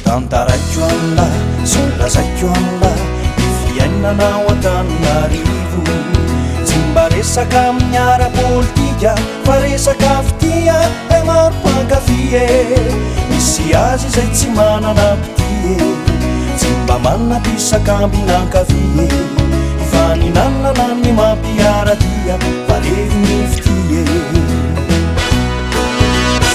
Tantaraicho alla, solasaiko alla, ifiainanao an-Tananarivo. Tsy mba resaka amin'ny ara-politika fa resaka fitia e maro mpankafy e. Misy azy izay tsy manana mpitia e, tsy mba manam-pisaka ambinankafy e. Ifaninanana ny mampiaradia fa reviny fitia e.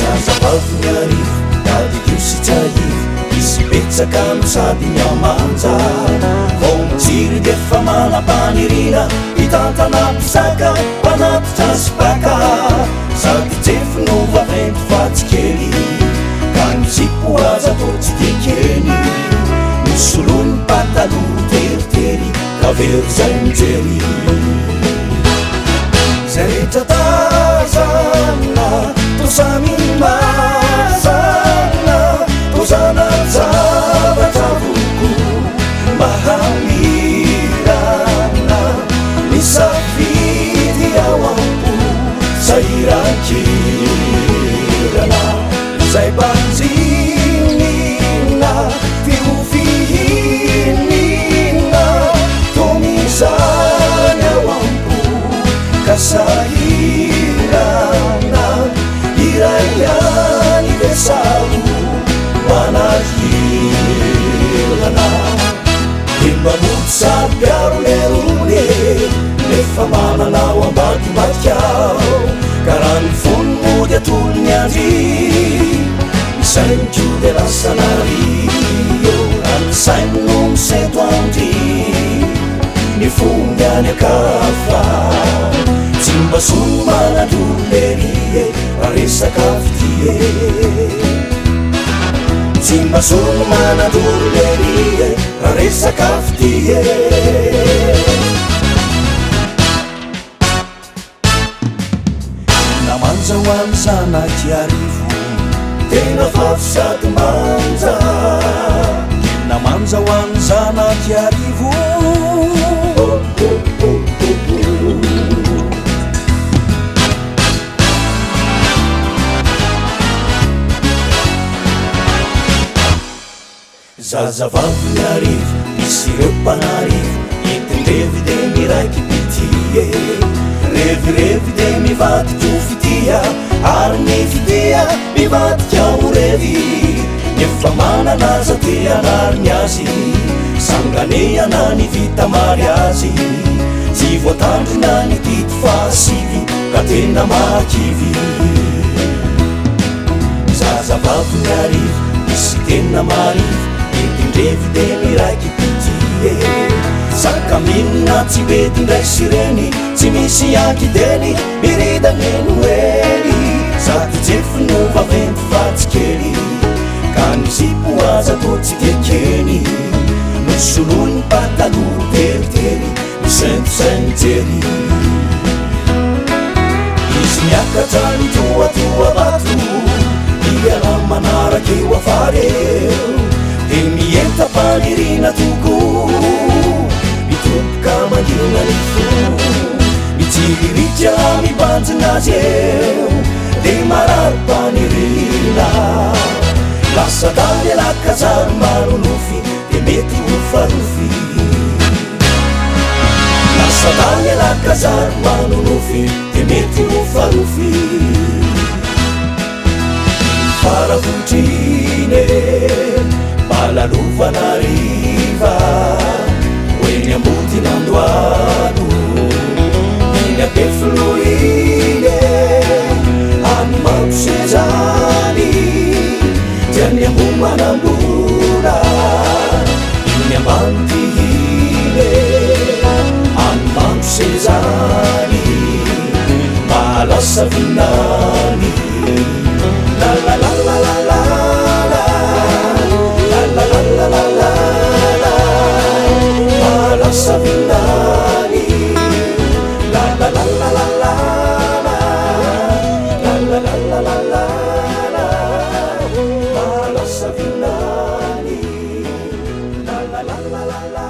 Zazavavy ny arivo dadidio sy tsy aivo, misy betsaka no sady miamanja. Vao mitsiry de fa manam-panirina hitantana mpisaka mpanatitra sy baka. Sady jefy no vaventy fa tsy kely, ka ny zipo aza atao tsy dikeny. Misolony pataloha teritery ka very zay mijery. Zay rehetra tazana to samy mazana, tozana zavatra voko mahamirana. Misafidy ao ampo sahirankirana, zay banjinina fiofinina. Tomizany ao ampo kasahirana, iray aniversary manahirana. Dimba mody sapiaro lerone nefa mananao ambadimbadikao. Karaha ny fony mody atolony andry, misainiko de lasa nario. Anysainy no miseto andry ny fony any akafa. Tsy mba sony manandrolo lerie raha resaka fitie. Tsy mba sony manandrolo lerie raha resaka fitie. Namanja ho any zanaky arivo, tena fafy sady manja. Namanja ho any zanaky arivo. Zazavavy ny arivo, misy ireo mpanarivo, entindrevy de miraiky pitie. Revirevy de mivadika ho fitia, ary ny fitia mivadika ho revy. Nefa manana aza te anariny azy, sanganehana ny vita mariazy. Tsy voatandrina ny tito fasivy ka tena makivy. Zazavavy ny arivo, misy tena marivo, entindrevy de miraiky pitie. Saka minina tsy bety ndray sireny, tsy misy ankideny miridany enoely. Sady jefy no vaventy fa tsy kely, ka ny zipo aza atao tsy dekeny. Misolony pataloha teritery, misaintosainy jery. Izy miakatra ny toatoa bato, iala manaraka eo afareo. De mienta panirina toko, mitoboka mandina ny fo. Mitsiriritra mibanjina azy eo, de marary panirina. Lasa tany alakazary manonofy, de mety ho farofy. Lasa tany alakazary manonofy, de mety ho farofy. Faravotrine Malaluvanariva, when you're moving on Duano, in a Befluine, and Mount Cesani, Tanya Mumanambura, in a Mantile, and Mount Cesani, Malasavinani, la la la la la la. Savinani, la la la la la la, la la la la la la, la Savinani, la la la la la la.